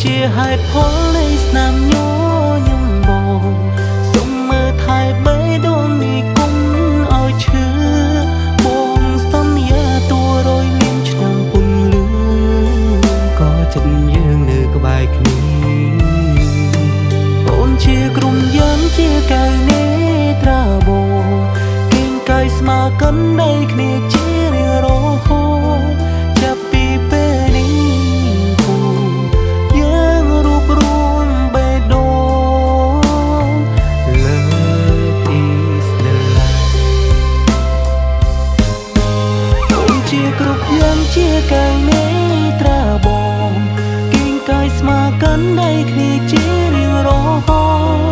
ជាហេតុផលនៃស្នាមញញឹមបងសុំមើលថែបេះដូងនេះគុំឲ្យឈឺបងសន្យាតួរយលៀងឆ្នាំពុនលឺក៏ចិត្តយើងនៅក្បែរគ្នាអូនជាក្រុមយ៉ាងជាកៅនេត្រាបងគៀងកាយស្មើកាន់ដៃគ្នាជារៀងរហូតចាប់ពីពេលនេះគូយើងរួបរួមបេះដូងលើទីស្នេហាអូនជាគ្រប់យ៉ាងជាកៅនេត្រាបងគៀងកាយស្មើកាន់ដៃគ្នាជារៀងរហូត